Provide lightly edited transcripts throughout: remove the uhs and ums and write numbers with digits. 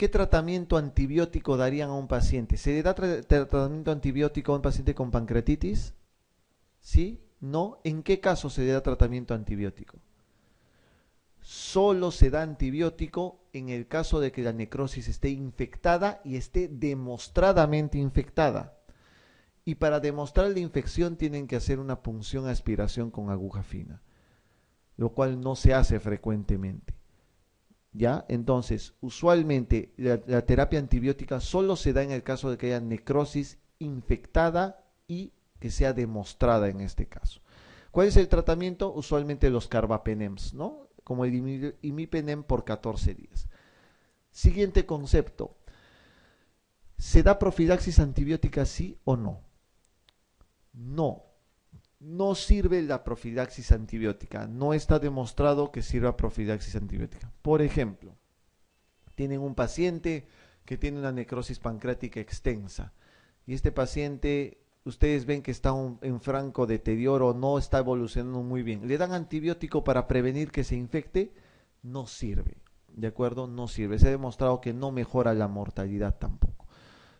¿qué tratamiento antibiótico darían a un paciente? ¿Se le da tratamiento antibiótico a un paciente con pancreatitis? ¿Sí? ¿No? ¿En qué caso se le da tratamiento antibiótico? Solo se da antibiótico en el caso de que la necrosis esté infectada y esté demostradamente infectada. Y para demostrar la infección tienen que hacer una punción aspiración con aguja fina, lo cual no se hace frecuentemente. ¿Ya? Entonces, usualmente la terapia antibiótica solo se da en el caso de que haya necrosis infectada y que sea demostrada en este caso. ¿Cuál es el tratamiento? Usualmente los carbapenems, ¿no? Como el imipenem por 14 días. Siguiente concepto. ¿Se da profilaxis antibiótica sí o no? No. No sirve la profilaxis antibiótica. No está demostrado que sirva profilaxis antibiótica. Por ejemplo, tienen un paciente que tiene una necrosis pancreática extensa y este paciente, ustedes ven que está en franco deterioro, no está evolucionando muy bien. Le dan antibiótico para prevenir que se infecte, no sirve. ¿De acuerdo? No sirve. Se ha demostrado que no mejora la mortalidad tampoco.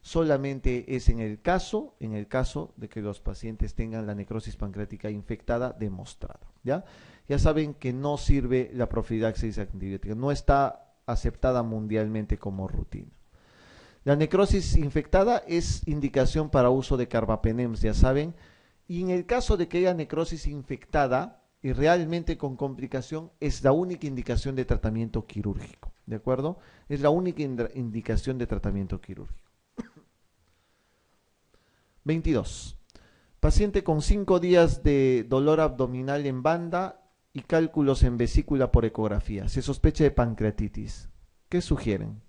Solamente es en el caso de que los pacientes tengan la necrosis pancreática infectada demostrada. ¿Ya? Ya saben que no sirve la profilaxis antibiótica, no está aceptada mundialmente como rutina. La necrosis infectada es indicación para uso de carbapenems, ya saben, y en el caso de que haya necrosis infectada y realmente con complicación, es la única indicación de tratamiento quirúrgico, ¿de acuerdo? Es la única indicación de tratamiento quirúrgico. 22. Paciente con 5 días de dolor abdominal en banda y cálculos en vesícula por ecografía. Se sospecha de pancreatitis. ¿Qué sugieren?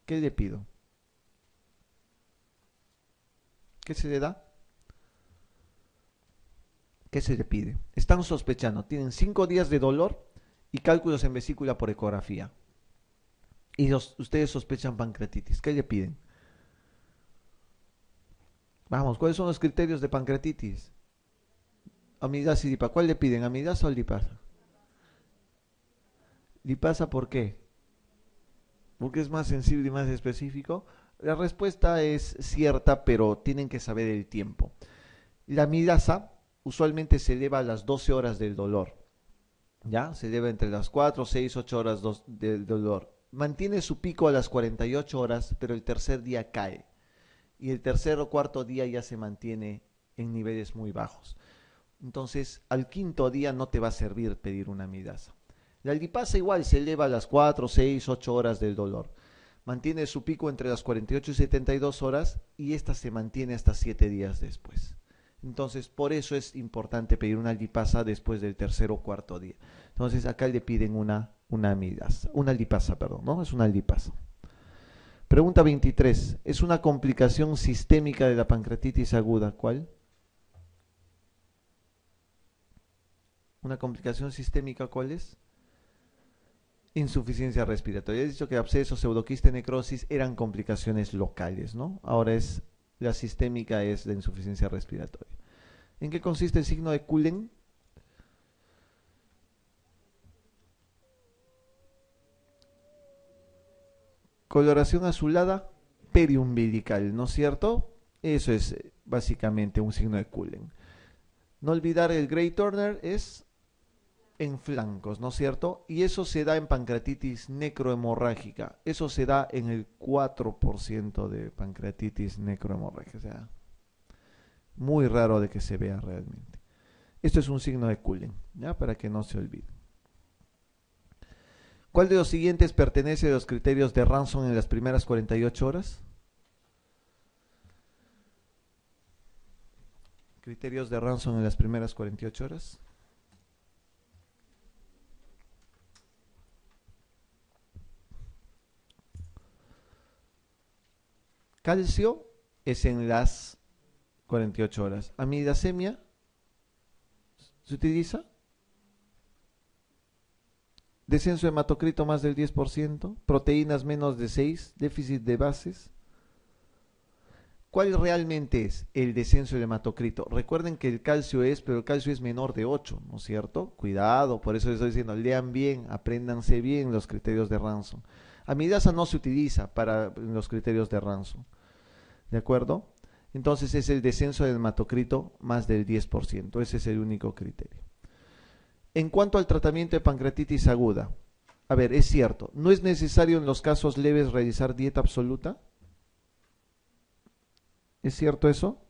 ¿Qué le pido? ¿Qué se le da? ¿Qué se le pide? Están sospechando. Tienen 5 días de dolor y cálculos en vesícula por ecografía. Y ustedes sospechan pancreatitis. ¿Qué le piden? Vamos, ¿cuáles son los criterios de pancreatitis? Amidasa y lipasa. ¿Cuál le piden? ¿Amidasa o lipasa? ¿Lipasa por qué? ¿Porque es más sensible y más específico? La respuesta es cierta, pero tienen que saber el tiempo. La amidasa usualmente se eleva a las 12 horas del dolor. ¿Ya? Se eleva entre las 4, 6, 8 horas del dolor. Mantiene su pico a las 48 horas, pero el tercer día cae. Y el tercer o cuarto día ya se mantiene en niveles muy bajos. Entonces, al quinto día no te va a servir pedir una amidasa. La lipasa igual se eleva a las 4, 6, 8 horas del dolor. Mantiene su pico entre las 48 y 72 horas y esta se mantiene hasta 7 días después. Entonces, por eso es importante pedir una lipasa después del tercer o cuarto día. Entonces, acá le piden una amidasa, una lipasa, perdón, ¿no? Es una lipasa. Pregunta 23. ¿Es una complicación sistémica de la pancreatitis aguda? ¿Cuál? ¿Una complicación sistémica cuál es? Insuficiencia respiratoria. He dicho que absceso, pseudoquiste, necrosis eran complicaciones locales, ¿no? Ahora la sistémica es la insuficiencia respiratoria. ¿En qué consiste el signo de Cullen? Coloración azulada periumbilical, ¿no es cierto? Eso es básicamente un signo de Cullen. No olvidar el Gray Turner es en flancos, ¿no es cierto? Y eso se da en pancreatitis necrohemorrágica. Eso se da en el 4% de pancreatitis necrohemorrágica. O sea, muy raro de que se vea realmente. Esto es un signo de Cullen, ¿ya? Para que no se olvide. ¿Cuál de los siguientes pertenece a los criterios de Ranson en las primeras 48 horas? Criterios de Ranson en las primeras 48 horas. Calcio es en las 48 horas. Amidasemia se utiliza. Descenso de hematocrito más del 10%, proteínas menos de 6, déficit de bases. ¿Cuál realmente es el descenso del hematocrito? Recuerden que el calcio pero el calcio es menor de 8, ¿no es cierto? Cuidado, por eso les estoy diciendo, lean bien, apréndanse bien los criterios de Ranson. Amidasa no se utiliza para los criterios de Ranson, ¿de acuerdo? Entonces es el descenso del hematocrito más del 10%, ese es el único criterio. En cuanto al tratamiento de pancreatitis aguda, a ver, es cierto, ¿no es necesario en los casos leves realizar dieta absoluta? ¿Es cierto eso?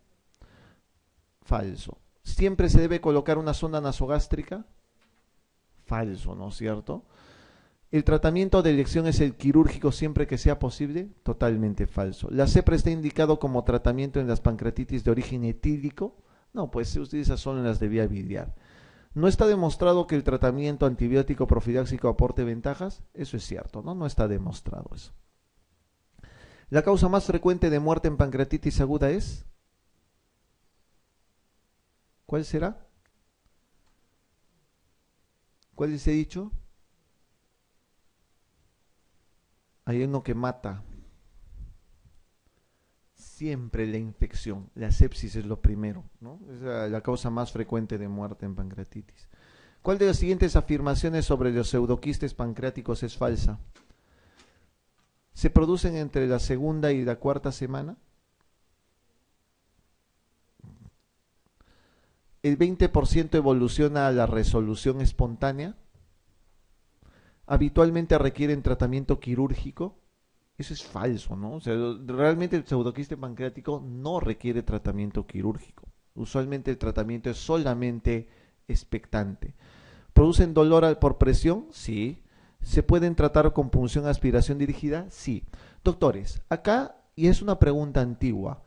Falso. ¿Siempre se debe colocar una sonda nasogástrica? Falso, ¿no es cierto? ¿El tratamiento de elección es el quirúrgico siempre que sea posible? Totalmente falso. ¿La CEPRA está indicado como tratamiento en las pancreatitis de origen etílico? No, pues se utiliza solo en las de vía biliar. ¿No está demostrado que el tratamiento antibiótico profiláctico aporte ventajas? Eso es cierto, ¿no? No está demostrado eso. ¿La causa más frecuente de muerte en pancreatitis aguda es? ¿Cuál será? ¿Cuál les he dicho? Hay uno que mata. Siempre la infección, la sepsis es lo primero, ¿no? Es la causa más frecuente de muerte en pancreatitis. ¿Cuál de las siguientes afirmaciones sobre los pseudoquistes pancreáticos es falsa? ¿Se producen entre la segunda y la cuarta semana? ¿El 20% evoluciona a la resolución espontánea? ¿Habitualmente requieren tratamiento quirúrgico? Eso es falso, ¿no? O sea, realmente el pseudoquiste pancreático no requiere tratamiento quirúrgico. Usualmente el tratamiento es solamente expectante. ¿Producen dolor por presión? Sí. ¿Se pueden tratar con punción aspiración dirigida? Sí. Doctores, acá, y es una pregunta antigua,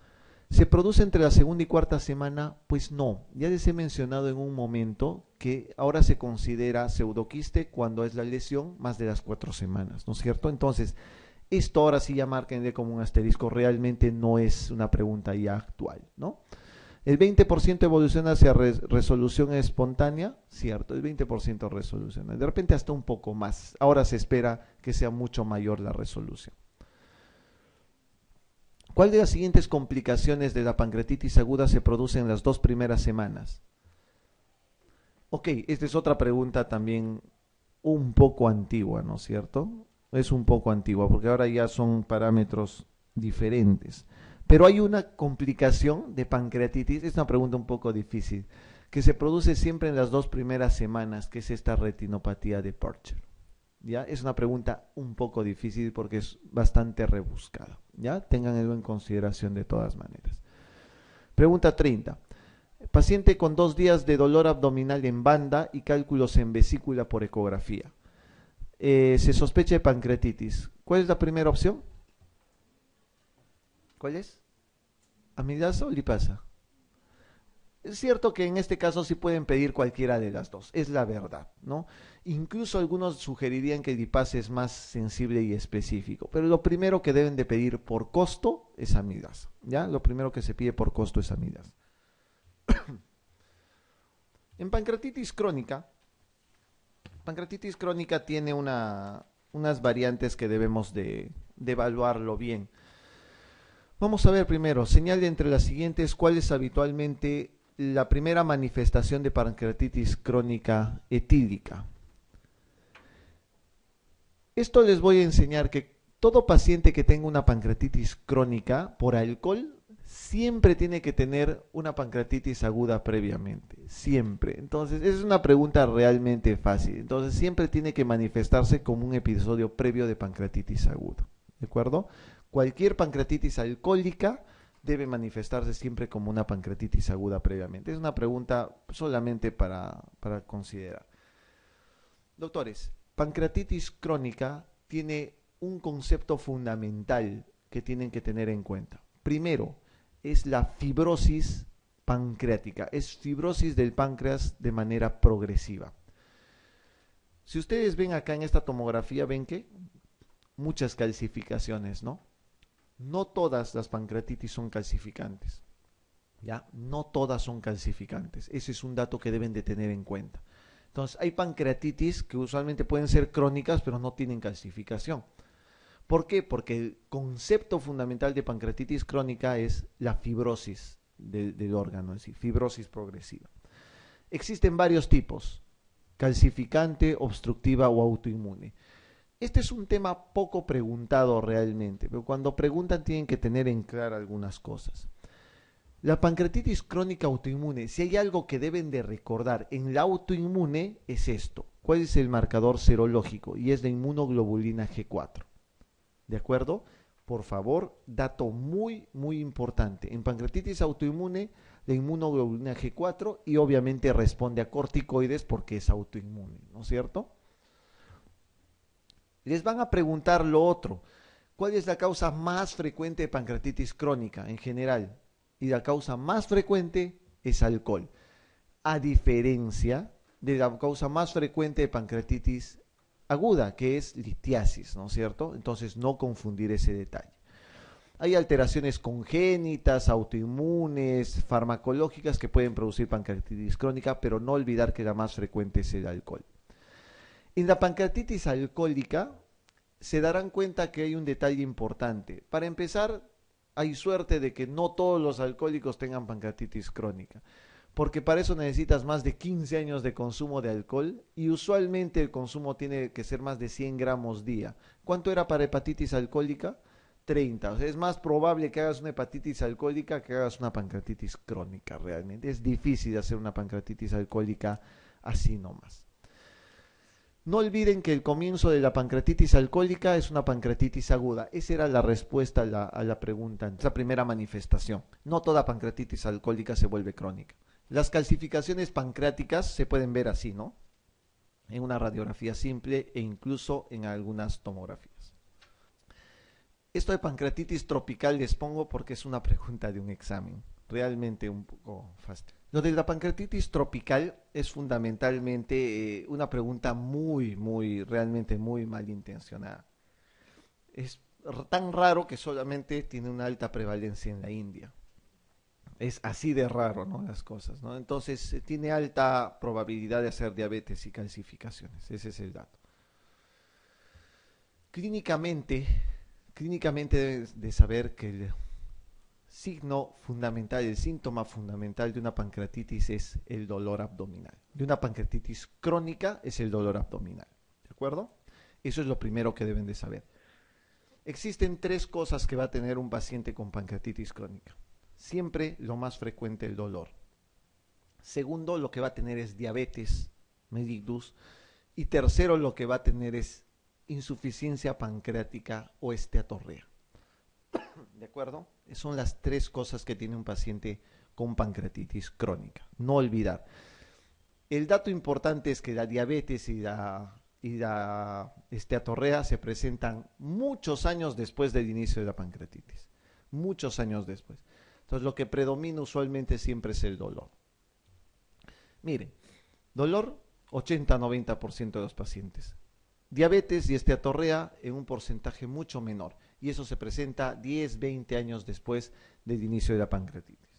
¿se produce entre la segunda y cuarta semana? Pues no. Ya les he mencionado en un momento que ahora se considera pseudoquiste cuando es la lesión más de las 4 semanas, ¿no es cierto? Entonces, esto ahora sí ya márquenle como un asterisco, realmente no es una pregunta ya actual, ¿no? El 20% evoluciona hacia resolución espontánea, cierto, el 20% resoluciona, de repente hasta un poco más, ahora se espera que sea mucho mayor la resolución. ¿Cuál de las siguientes complicaciones de la pancreatitis aguda se produce en las 2 primeras semanas? Ok, esta es otra pregunta también un poco antigua, ¿no es cierto? Es un poco antigua porque ahora ya son parámetros diferentes. Pero hay una complicación de pancreatitis, es una pregunta un poco difícil, que se produce siempre en las 2 primeras semanas, que es esta retinopatía de Porcher. ¿Ya? Es una pregunta un poco difícil porque es bastante rebuscada. ¿Ya? Ténganlo en consideración de todas maneras. Pregunta 30. Paciente con 2 días de dolor abdominal en banda y cálculos en vesícula por ecografía. Se sospecha de pancreatitis. ¿Cuál es la primera opción? ¿Cuál es? ¿Amilasa o lipasa? Es cierto que en este caso sí pueden pedir cualquiera de las dos, es la verdad, ¿no? Incluso algunos sugerirían que el lipase es más sensible y específico, pero lo primero que deben de pedir por costo es amilasa, ¿ya? Lo primero que se pide por costo es amilasa. En pancreatitis crónica tiene unas variantes que debemos de evaluarlo bien. Vamos a ver primero, señale entre las siguientes cuál es habitualmente la primera manifestación de pancreatitis crónica etílica. Esto les voy a enseñar que todo paciente que tenga una pancreatitis crónica por alcohol siempre tiene que tener una pancreatitis aguda previamente, siempre. Entonces, es una pregunta realmente fácil. Entonces, siempre tiene que manifestarse como un episodio previo de pancreatitis aguda, ¿de acuerdo? Cualquier pancreatitis alcohólica debe manifestarse siempre como una pancreatitis aguda previamente. Es una pregunta solamente para considerar. Doctores, pancreatitis crónica tiene un concepto fundamental que tienen que tener en cuenta. Primero, es la fibrosis pancreática, es fibrosis del páncreas de manera progresiva. Si ustedes ven acá en esta tomografía, ven que muchas calcificaciones, ¿no? No todas las pancreatitis son calcificantes, ¿ya? No todas son calcificantes, ese es un dato que deben de tener en cuenta. Entonces, hay pancreatitis que usualmente pueden ser crónicas, pero no tienen calcificación. ¿Por qué? Porque el concepto fundamental de pancreatitis crónica es la fibrosis del órgano, es decir, fibrosis progresiva. Existen varios tipos, calcificante, obstructiva o autoinmune. Este es un tema poco preguntado realmente, pero cuando preguntan tienen que tener en claro algunas cosas. La pancreatitis crónica autoinmune, si hay algo que deben de recordar en la autoinmune es esto. ¿Cuál es el marcador serológico? Y es la inmunoglobulina G4. ¿De acuerdo? Por favor, dato muy, muy importante. En pancreatitis autoinmune, la inmunoglobulina G4 y obviamente responde a corticoides porque es autoinmune, ¿no es cierto? Les van a preguntar lo otro. ¿Cuál es la causa más frecuente de pancreatitis crónica en general? Y la causa más frecuente es alcohol. A diferencia de la causa más frecuente de pancreatitis aguda, que es litiasis, ¿no es cierto? Entonces, no confundir ese detalle. Hay alteraciones congénitas, autoinmunes, farmacológicas que pueden producir pancreatitis crónica, pero no olvidar que la más frecuente es el alcohol. En la pancreatitis alcohólica se darán cuenta que hay un detalle importante. Para empezar, hay suerte de que no todos los alcohólicos tengan pancreatitis crónica, porque para eso necesitas más de 15 años de consumo de alcohol y usualmente el consumo tiene que ser más de 100 gramos día. ¿Cuánto era para hepatitis alcohólica? 30. O sea, es más probable que hagas una hepatitis alcohólica que hagas una pancreatitis crónica realmente. Es difícil hacer una pancreatitis alcohólica así nomás. No olviden que el comienzo de la pancreatitis alcohólica es una pancreatitis aguda. Esa era la respuesta a la pregunta, es la primera manifestación. No toda pancreatitis alcohólica se vuelve crónica. Las calcificaciones pancreáticas se pueden ver así, ¿no? En una radiografía simple e incluso en algunas tomografías. Esto de pancreatitis tropical les pongo porque es una pregunta de un examen. Realmente un poco fácil. Lo de la pancreatitis tropical es fundamentalmente una pregunta realmente muy malintencionada. Es tan raro que solamente tiene una alta prevalencia en la India. Es así de raro, ¿no? Las cosas, ¿no? Entonces, tiene alta probabilidad de hacer diabetes y calcificaciones. Ese es el dato. Clínicamente debes de saber que el signo fundamental, el síntoma fundamental de una pancreatitis es el dolor abdominal. De una pancreatitis crónica es el dolor abdominal. ¿De acuerdo? Eso es lo primero que deben de saber. Existen tres cosas que va a tener un paciente con pancreatitis crónica. Siempre lo más frecuente el dolor. Segundo, lo que va a tener es diabetes mellitus. Y tercero, lo que va a tener es insuficiencia pancreática o esteatorrea. ¿De acuerdo? Son las tres cosas que tiene un paciente con pancreatitis crónica. No olvidar. El dato importante es que la diabetes y la esteatorrea se presentan muchos años después del inicio de la pancreatitis. Muchos años después. Entonces, lo que predomina usualmente siempre es el dolor. Miren, dolor 80-90% de los pacientes. Diabetes y esteatorrea en un porcentaje mucho menor. Y eso se presenta 10-20 años después del inicio de la pancreatitis.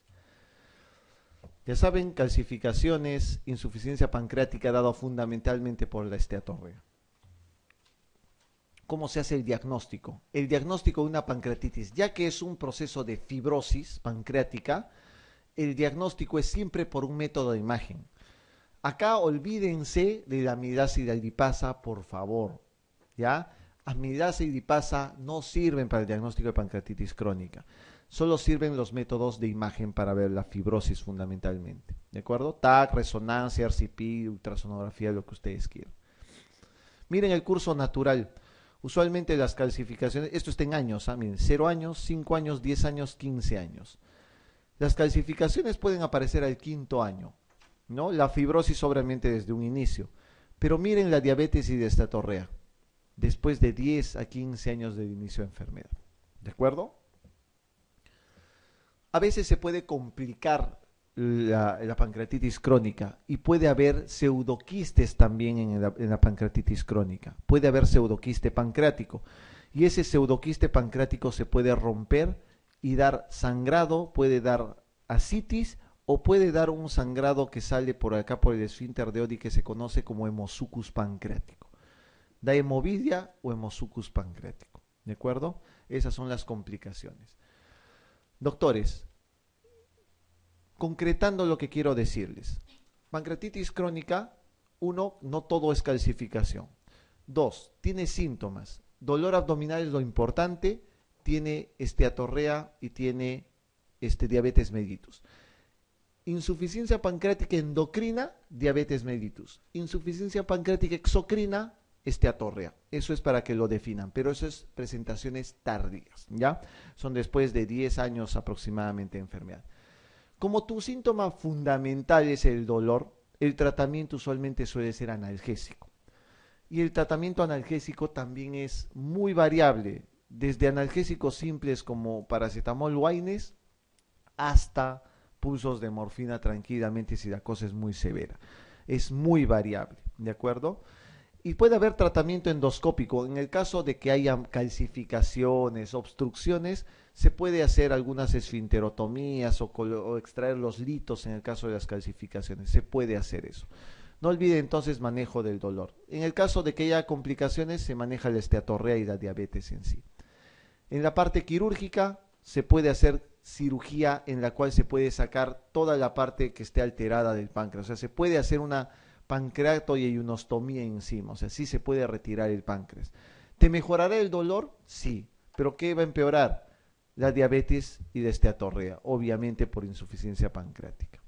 Ya saben, calcificaciones, insuficiencia pancreática dado fundamentalmente por la esteatorrea. ¿Cómo se hace el diagnóstico? El diagnóstico de una pancreatitis, ya que es un proceso de fibrosis pancreática, el diagnóstico es siempre por un método de imagen. Acá olvídense de la amilasa y la lipasa, por favor, ¿ya? Amilasa y lipasa no sirven para el diagnóstico de pancreatitis crónica. Solo sirven los métodos de imagen para ver la fibrosis fundamentalmente. ¿De acuerdo? TAC, resonancia, RCP, ultrasonografía, lo que ustedes quieran. Miren el curso natural. Usualmente las calcificaciones, esto está en años, miren, 0 años, 5 años, 10 años, 15 años. Las calcificaciones pueden aparecer al 5.º año, ¿no? La fibrosis obviamente desde un inicio. Pero miren la diabetes y la esteatorrea, después de 10 a 15 años del inicio de enfermedad. ¿De acuerdo? A veces se puede complicar la pancreatitis crónica y puede haber pseudoquistes también en la pancreatitis crónica. Puede haber pseudoquiste pancreático y ese pseudoquiste pancreático se puede romper y dar sangrado, puede dar ascitis o puede dar un sangrado que sale por acá por el esfínter de Oddi que se conoce como hemosucus pancreático. Da hemovidia o hemosucus pancreático. ¿De acuerdo? Esas son las complicaciones. Doctores, concretando lo que quiero decirles. Pancreatitis crónica, 1, no todo es calcificación. 2, tiene síntomas. Dolor abdominal es lo importante, tiene esteatorrea y tiene diabetes mellitus. Insuficiencia pancreática endocrina, diabetes mellitus. Insuficiencia pancreática exocrina, esteatorrea. Eso es para que lo definan, pero eso es presentaciones tardías, ¿ya? Son después de 10 años aproximadamente de enfermedad. Como tu síntoma fundamental es el dolor, el tratamiento usualmente suele ser analgésico. Y el tratamiento analgésico también es muy variable, desde analgésicos simples como paracetamol o AINES hasta pulsos de morfina tranquilamente si la cosa es muy severa. Es muy variable, ¿de acuerdo? Y puede haber tratamiento endoscópico. En el caso de que haya calcificaciones, obstrucciones, se puede hacer algunas esfinterotomías o extraer los litos en el caso de las calcificaciones. Se puede hacer eso. No olvide entonces manejo del dolor. En el caso de que haya complicaciones, se maneja la esteatorrea y la diabetes en sí. En la parte quirúrgica se puede hacer cirugía en la cual se puede sacar toda la parte que esté alterada del páncreas. O sea, se puede hacer una pancreatoieunostomía encima. O sea, sí se puede retirar el páncreas. ¿Te mejorará el dolor? Sí. ¿Pero qué va a empeorar? La diabetes y la esteatorrea, obviamente por insuficiencia pancreática.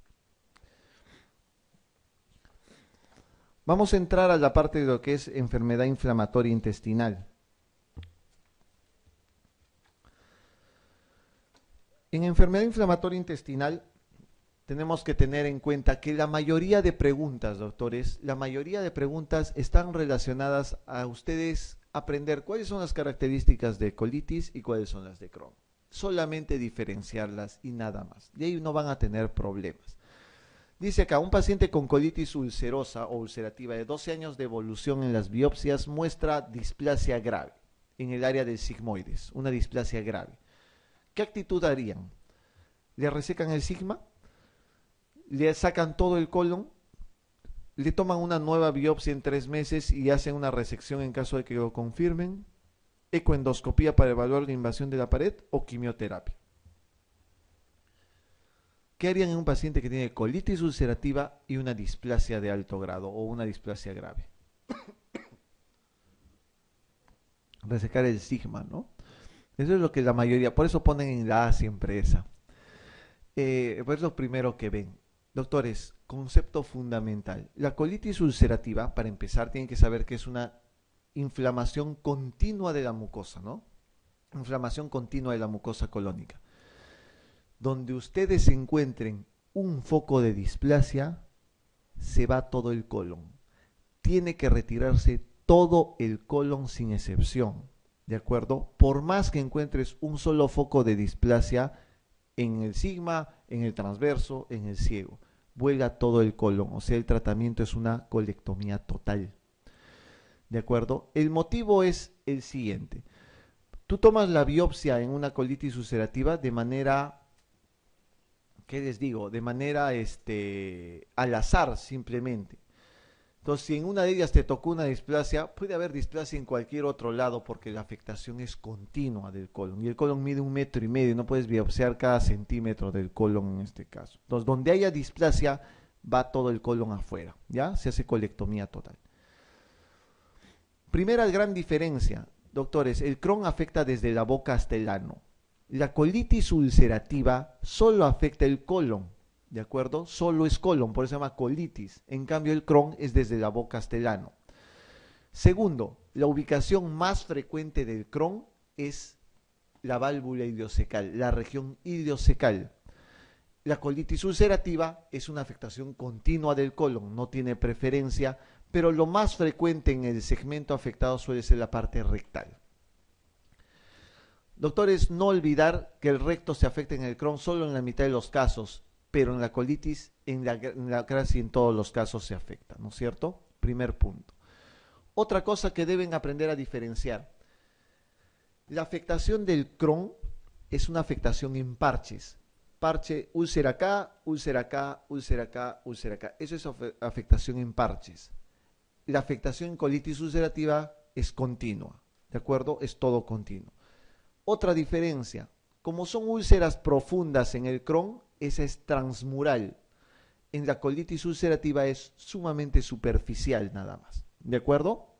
Vamos a entrar a la parte de lo que es enfermedad inflamatoria intestinal. En enfermedad inflamatoria intestinal tenemos que tener en cuenta que la mayoría de preguntas, doctores, la mayoría de preguntas están relacionadas a ustedes aprender cuáles son las características de colitis y cuáles son las de Crohn. Solamente diferenciarlas y nada más. De ahí no van a tener problemas. Dice acá, un paciente con colitis ulcerosa o ulcerativa de 12 años de evolución en las biopsias muestra displasia grave en el área del sigmoides, una displasia grave. ¿Qué actitud harían? ¿Le resecan el sigma? ¿Le sacan todo el colon? ¿Le toman una nueva biopsia en 3 meses y hacen una resección en caso de que lo confirmen? ¿Ecoendoscopía para evaluar la invasión de la pared o quimioterapia? ¿Qué harían en un paciente que tiene colitis ulcerativa y una displasia de alto grado o una displasia grave? Resecar el sigma, ¿no? Eso es lo que la mayoría, por eso ponen en la A siempre esa. Pues lo primero que ven. Doctores, concepto fundamental. La colitis ulcerativa, para empezar, tienen que saber que es una inflamación continua de la mucosa, ¿no? Inflamación continua de la mucosa colónica. Donde ustedes encuentren un foco de displasia, se va todo el colon. Tiene que retirarse todo el colon sin excepción, ¿de acuerdo? Por más que encuentres un solo foco de displasia en el sigma, en el transverso, en el ciego, vuelva todo el colon. O sea, el tratamiento es una colectomía total, ¿de acuerdo? El motivo es el siguiente. Tú tomas la biopsia en una colitis ulcerativa de manera... ¿Qué les digo? De manera al azar simplemente. Entonces, si en una de ellas te tocó una displasia, puede haber displasia en cualquier otro lado porque la afectación es continua del colon. Y el colon mide 1,5 metros, no puedes biopsiar cada centímetro del colon en este caso. Entonces, donde haya displasia, va todo el colon afuera, ¿ya? Se hace colectomía total. Primera gran diferencia, doctores, el Crohn afecta desde la boca hasta el ano. La colitis ulcerativa solo afecta el colon, ¿de acuerdo? Solo es colon, por eso se llama colitis. En cambio, el Crohn es desde la boca hasta el ano. Segundo, la ubicación más frecuente del Crohn es la válvula iliocecal, la región iliocecal. La colitis ulcerativa es una afectación continua del colon, no tiene preferencia, pero lo más frecuente en el segmento afectado suele ser la parte rectal. Doctores, no olvidar que el recto se afecta en el Crohn solo en la mitad de los casos, pero en la colitis casi en todos los casos se afecta, ¿no es cierto? Primer punto. Otra cosa que deben aprender a diferenciar. La afectación del Crohn es una afectación en parches. Parche, úlcera acá, úlcera acá, úlcera acá, úlcera acá. Eso es afectación en parches. La afectación en colitis ulcerativa es continua, ¿de acuerdo? Es todo continuo. Otra diferencia, como son úlceras profundas en el Crohn, esa es transmural. En la colitis ulcerativa es sumamente superficial nada más. ¿De acuerdo?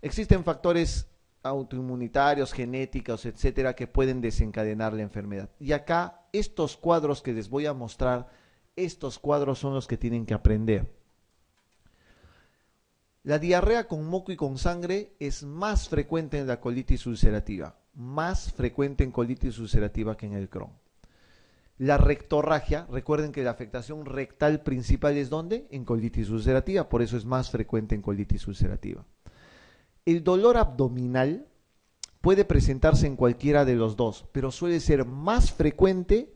Existen factores autoinmunitarios, genéticos, etcétera, que pueden desencadenar la enfermedad. Y acá, estos cuadros que les voy a mostrar, estos cuadros son los que tienen que aprender. La diarrea con moco y con sangre es más frecuente en la colitis ulcerativa, más frecuente en colitis ulcerativa que en el Crohn. La rectorragia, recuerden que la afectación rectal principal es ¿dónde? En colitis ulcerativa, por eso es más frecuente en colitis ulcerativa. El dolor abdominal puede presentarse en cualquiera de los dos, pero suele ser más frecuente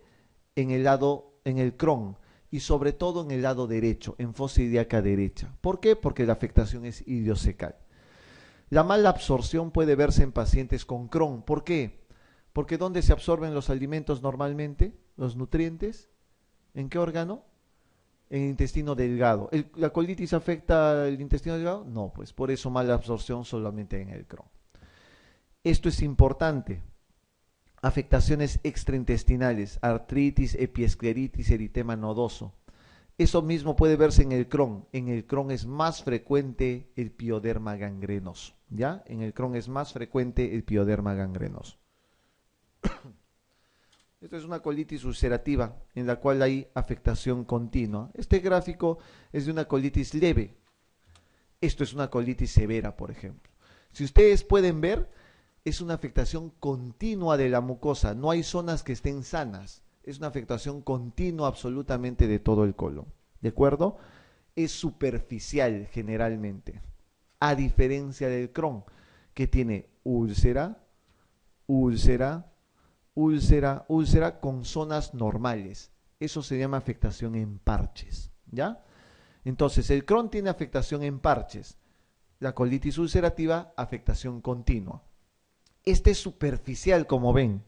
en el Crohn y sobre todo en el lado derecho, en fosa ilíaca derecha. ¿Por qué? Porque la afectación es iliocecal. La mala absorción puede verse en pacientes con Crohn. ¿Por qué? Porque ¿dónde se absorben los alimentos normalmente? Los nutrientes. ¿En qué órgano? En el intestino delgado. ¿La colitis afecta el intestino delgado? No, pues por eso mala absorción solamente en el Crohn. Esto es importante. Afectaciones extraintestinales, artritis, epiescleritis, eritema nodoso. Eso mismo puede verse en el Crohn. En el Crohn es más frecuente el pioderma gangrenoso. ¿Ya? En el Crohn es más frecuente el pioderma gangrenoso. Esto es una colitis ulcerativa en la cual hay afectación continua. Este gráfico es de una colitis leve. Esto es una colitis severa, por ejemplo. Si ustedes pueden ver, es una afectación continua de la mucosa. No hay zonas que estén sanas. Es una afectación continua absolutamente de todo el colon. ¿De acuerdo? Es superficial generalmente. A diferencia del Crohn, que tiene úlcera, úlcera, úlcera, úlcera con zonas normales. Eso se llama afectación en parches, ¿ya? Entonces, el Crohn tiene afectación en parches. La colitis ulcerativa, afectación continua. Este es superficial, como ven.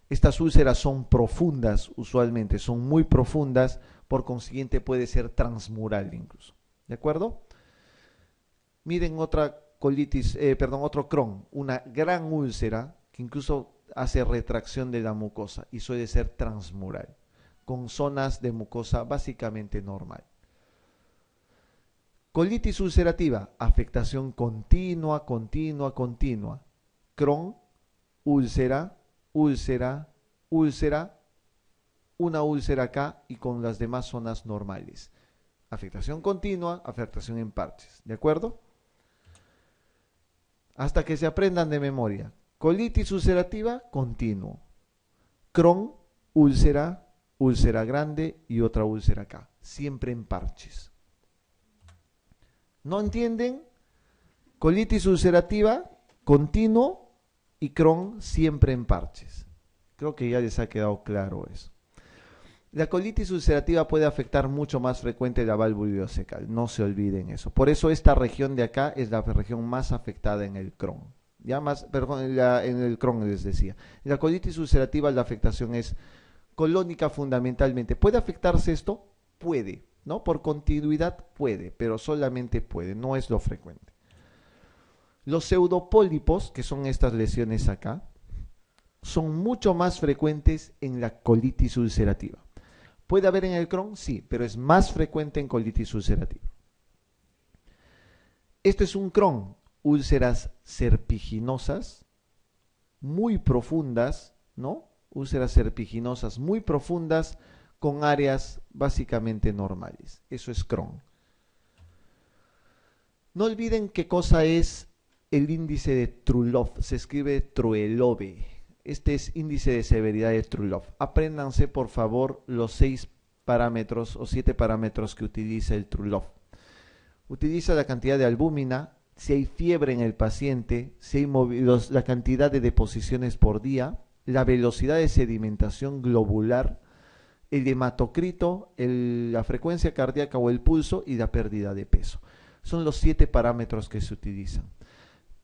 Estas úlceras son profundas, usualmente, son muy profundas, por consiguiente puede ser transmural incluso. ¿De acuerdo? Miren otra colitis, otro Crohn, una gran úlcera que incluso hace retracción de la mucosa y suele ser transmural, con zonas de mucosa básicamente normal. Colitis ulcerativa, afectación continua, continua, continua. Crohn, úlcera, úlcera, úlcera, una úlcera acá y con las demás zonas normales. Afectación continua, afectación en parches. ¿De acuerdo? Hasta que se aprendan de memoria. Colitis ulcerativa, continuo. Crohn, úlcera, úlcera grande y otra úlcera acá. Siempre en parches. ¿No entienden? Colitis ulcerativa, continuo y Crohn siempre en parches. Creo que ya les ha quedado claro eso. La colitis ulcerativa puede afectar mucho más frecuente la válvula ileocecal, no se olviden eso. Por eso esta región de acá es la región más afectada en el Crohn. En el Crohn les decía. En la colitis ulcerativa la afectación es colónica fundamentalmente. ¿Puede afectarse esto? Puede, ¿no? Por continuidad puede, pero solamente puede, no es lo frecuente. Los pseudopólipos, que son estas lesiones acá, son mucho más frecuentes en la colitis ulcerativa. ¿Puede haber en el Crohn? Sí, pero es más frecuente en colitis ulcerativa. Esto es un Crohn, úlceras serpiginosas, muy profundas, ¿no? Úlceras serpiginosas muy profundas con áreas básicamente normales. Eso es Crohn. No olviden qué cosa es el índice de Trulov. Se escribe Truelove. Este es índice de severidad de Trulov. Apréndanse, por favor, los 6 parámetros o 7 parámetros que utiliza el Trulov. Utiliza la cantidad de albúmina, si hay fiebre en el paciente, si hay la cantidad de deposiciones por día, la velocidad de sedimentación globular, el hematocrito, la frecuencia cardíaca o el pulso y la pérdida de peso. Son los 7 parámetros que se utilizan.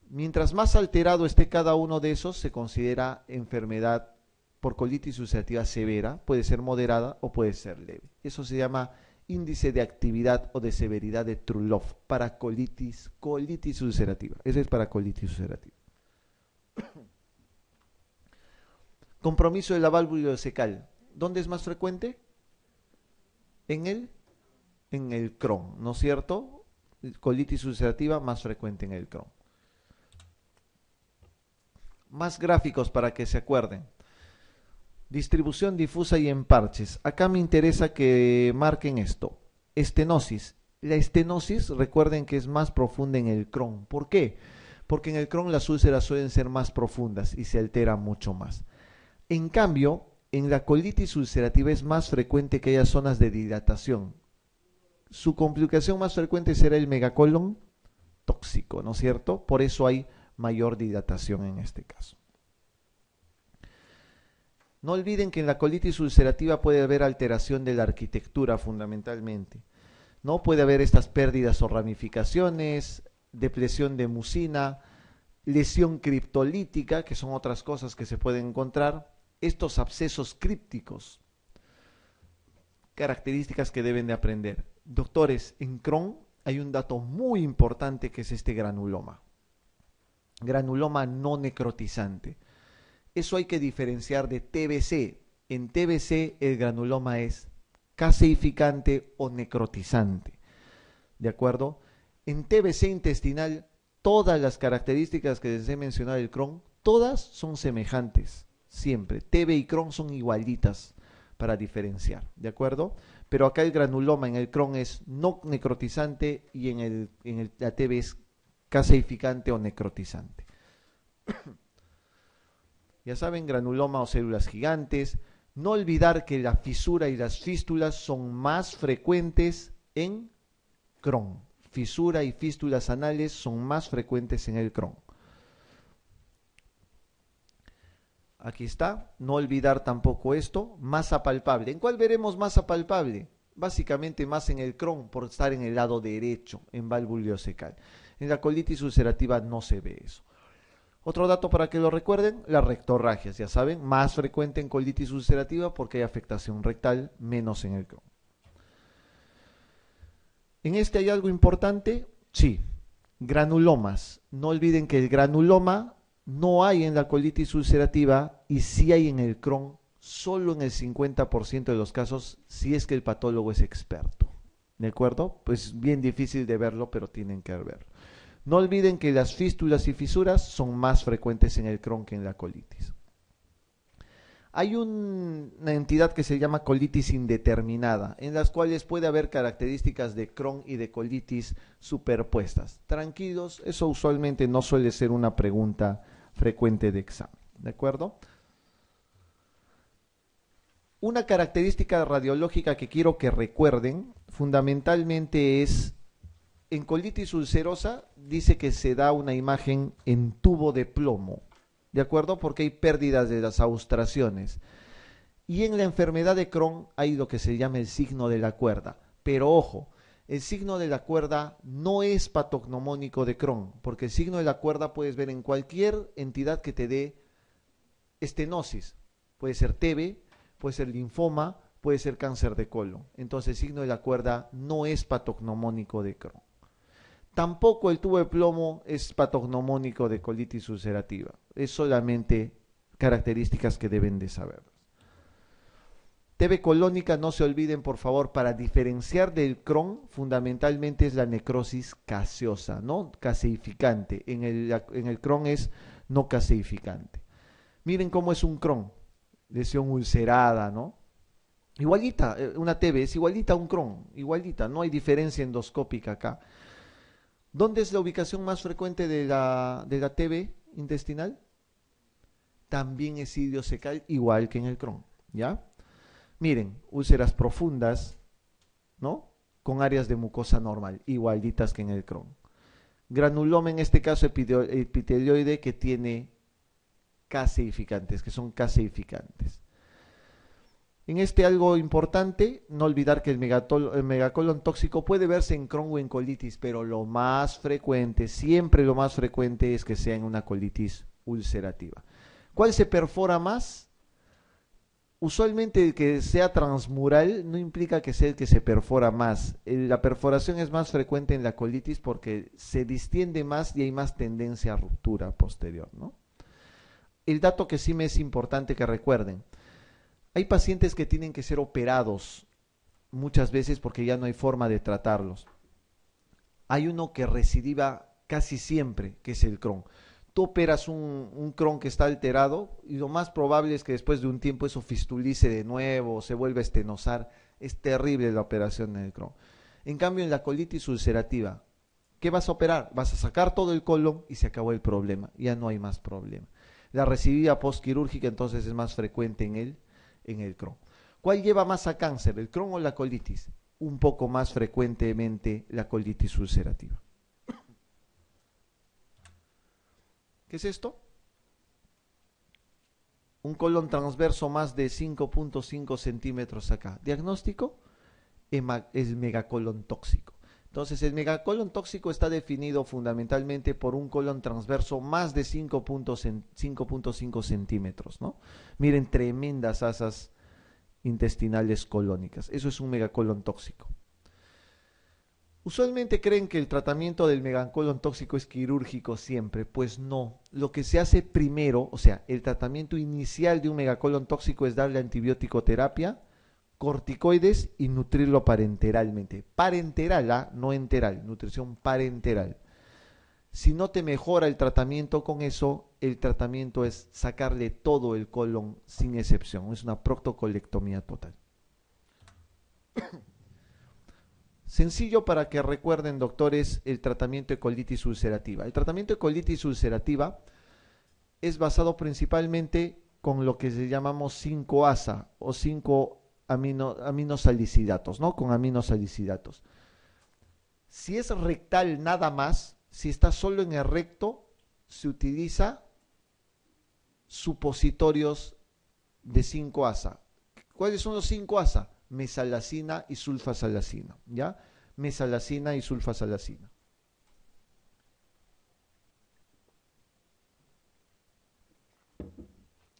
Mientras más alterado esté cada uno de esos, se considera enfermedad por colitis ulcerativa severa, puede ser moderada o puede ser leve. Eso se llama índice de actividad o de severidad de Trulov para colitis ulcerativa. Ese es para colitis ulcerativa. Compromiso de la válvula ileocecal. ¿Dónde es más frecuente? En el Crohn, ¿no es cierto? Colitis ulcerativa más frecuente en el Crohn. Más gráficos para que se acuerden. Distribución difusa y en parches. Acá me interesa que marquen esto. Estenosis. La estenosis, recuerden que es más profunda en el Crohn. ¿Por qué? Porque en el Crohn las úlceras suelen ser más profundas y se alteran mucho más. En cambio, en la colitis ulcerativa es más frecuente que haya zonas de dilatación. Su complicación más frecuente será el megacolon tóxico, ¿no es cierto? Por eso hay mayor dilatación en este caso. No olviden que en la colitis ulcerativa puede haber alteración de la arquitectura fundamentalmente. No puede haber estas pérdidas o ramificaciones, depresión de mucina, lesión criptolítica, que son otras cosas que se pueden encontrar, estos abscesos crípticos, características que deben de aprender. Doctores, en Crohn hay un dato muy importante que es este granuloma. Granuloma no necrotizante. Eso hay que diferenciar de TBC. En TBC el granuloma es caseificante o necrotizante. ¿De acuerdo? En TBC intestinal, todas las características que les he mencionado del Crohn, todas son semejantes. Siempre. TB y Crohn son igualitas para diferenciar. ¿De acuerdo? Pero acá el granuloma en el Crohn es no necrotizante y la TB es caseificante o necrotizante. Ya saben, granuloma o células gigantes. No olvidar que la fisura y las fístulas son más frecuentes en Crohn. Fisura y fístulas anales son más frecuentes en el Crohn. Aquí está. No olvidar tampoco esto. Masa palpable. ¿En cuál veremos masa palpable? Básicamente más en el Crohn por estar en el lado derecho, en válvula ileocecal. En la colitis ulcerativa no se ve eso. Otro dato para que lo recuerden, las rectorragias, ya saben, más frecuente en colitis ulcerativa porque hay afectación rectal, menos en el Crohn. ¿En este hay algo importante? Sí, granulomas. No olviden que el granuloma no hay en la colitis ulcerativa y sí hay en el Crohn, solo en el 50% de los casos, si es que el patólogo es experto. ¿De acuerdo? Pues bien difícil de verlo, pero tienen que verlo. No olviden que las fístulas y fisuras son más frecuentes en el Crohn que en la colitis. Hay una entidad que se llama colitis indeterminada, en las cuales puede haber características de Crohn y de colitis superpuestas. Tranquilos, eso usualmente no suele ser una pregunta frecuente de examen. ¿De acuerdo? Una característica radiológica que quiero que recuerden fundamentalmente es, en colitis ulcerosa dice que se da una imagen en tubo de plomo, ¿de acuerdo? Porque hay pérdidas de las austraciones. Y en la enfermedad de Crohn hay lo que se llama el signo de la cuerda. Pero ojo, el signo de la cuerda no es patognomónico de Crohn, porque el signo de la cuerda puedes ver en cualquier entidad que te dé estenosis. Puede ser TB, puede ser linfoma, puede ser cáncer de colon. Entonces el signo de la cuerda no es patognomónico de Crohn. Tampoco el tubo de plomo es patognomónico de colitis ulcerativa. Es solamente características que deben de saber. TB colónica, no se olviden por favor, para diferenciar del Crohn, fundamentalmente es la necrosis caseosa, ¿no? Caseificante. En el Crohn es no caseificante. Miren cómo es un Crohn, lesión ulcerada, ¿no? Igualita, una TB es igualita a un Crohn, igualita, no hay diferencia endoscópica acá. ¿Dónde es la ubicación más frecuente de la TB intestinal? También es ileocecal, igual que en el Crohn, ¿ya? Miren, úlceras profundas, ¿no? Con áreas de mucosa normal, igualitas que en el Crohn. Granuloma, en este caso epitelioide, que tiene caseificantes, que son caseificantes. En este algo importante, no olvidar que el megacolon tóxico puede verse en Crohn o en colitis, pero lo más frecuente, siempre lo más frecuente es que sea en una colitis ulcerativa. ¿Cuál se perfora más? Usualmente el que sea transmural no implica que sea el que se perfora más. La perforación es más frecuente en la colitis porque se distiende más y hay más tendencia a ruptura posterior, ¿no? El dato que sí me es importante que recuerden: hay pacientes que tienen que ser operados muchas veces porque ya no hay forma de tratarlos. Hay uno que recidiva casi siempre, que es el Crohn. tú operas un Crohn que está alterado y lo más probable es que después de un tiempo eso fistulice de nuevo, se vuelva a estenosar. Es terrible la operación del Crohn. En cambio, en la colitis ulcerativa, ¿qué vas a operar? Vas a sacar todo el colon y se acabó el problema. Ya no hay más problema. La recidivia postquirúrgica entonces es más frecuente en el Crohn. ¿Cuál lleva más a cáncer, el Crohn o la colitis? Un poco más frecuentemente la colitis ulcerativa. ¿Qué es esto? Un colon transverso más de 5.5 centímetros acá. Diagnóstico es megacolon tóxico. Entonces el megacolon tóxico está definido fundamentalmente por un colon transverso más de 5.5 centímetros, ¿no? Miren, tremendas asas intestinales colónicas. Eso es un megacolon tóxico. Usualmente creen que el tratamiento del megacolon tóxico es quirúrgico siempre, pues no. Lo que se hace primero, o sea, el tratamiento inicial de un megacolon tóxico es darle antibiótico terapia, corticoides y nutrirlo parenteralmente. Parenteral, no enteral, nutrición parenteral. Si no te mejora el tratamiento con eso, el tratamiento es sacarle todo el colon sin excepción. Es una proctocolectomía total. Sencillo para que recuerden, doctores, el tratamiento de colitis ulcerativa. El tratamiento de colitis ulcerativa es basado principalmente con lo que llamamos 5-ASA o 5 aminosalicidatos, ¿no? Con aminosalicidatos. Si es rectal nada más, si está solo en el recto, se utiliza supositorios de 5-ASA. ¿Cuáles son los 5-ASA? Mesalazina y sulfasalazina, ¿ya? Mesalazina y sulfasalazina.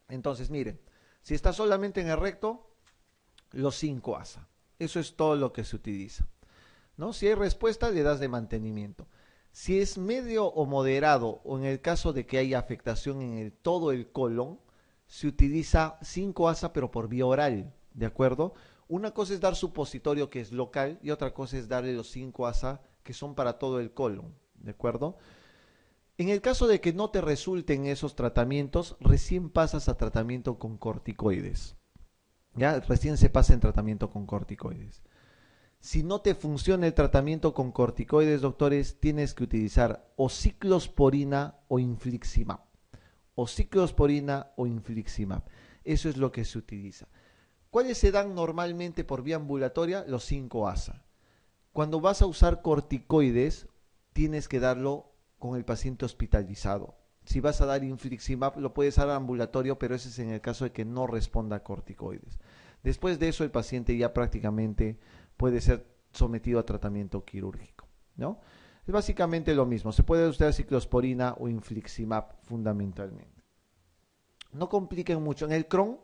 Entonces, miren, si está solamente en el recto, los 5-ASA. Eso es todo lo que se utiliza, ¿no? Si hay respuesta, le das de mantenimiento. Si es medio o moderado, o en el caso de que haya afectación en todo el colon, se utiliza 5-ASA, pero por vía oral, ¿de acuerdo? Una cosa es dar supositorio, que es local, y otra cosa es darle los 5-ASA, que son para todo el colon, ¿de acuerdo? En el caso de que no te resulten esos tratamientos, recién pasas a tratamiento con corticoides. ¿Ya? Recién se pasa en tratamiento con corticoides. Si no te funciona el tratamiento con corticoides, doctores, tienes que utilizar o ciclosporina o infliximab. O ciclosporina o infliximab. Eso es lo que se utiliza. ¿Cuáles se dan normalmente por vía ambulatoria? Los 5-ASA. Cuando vas a usar corticoides, tienes que darlo con el paciente hospitalizado. Si vas a dar infliximab, lo puedes dar ambulatorio, pero ese es en el caso de que no responda a corticoides. Después de eso, el paciente ya prácticamente puede ser sometido a tratamiento quirúrgico, ¿no? Es básicamente lo mismo. Se puede usar ciclosporina o infliximab fundamentalmente. No compliquen mucho. En el Crohn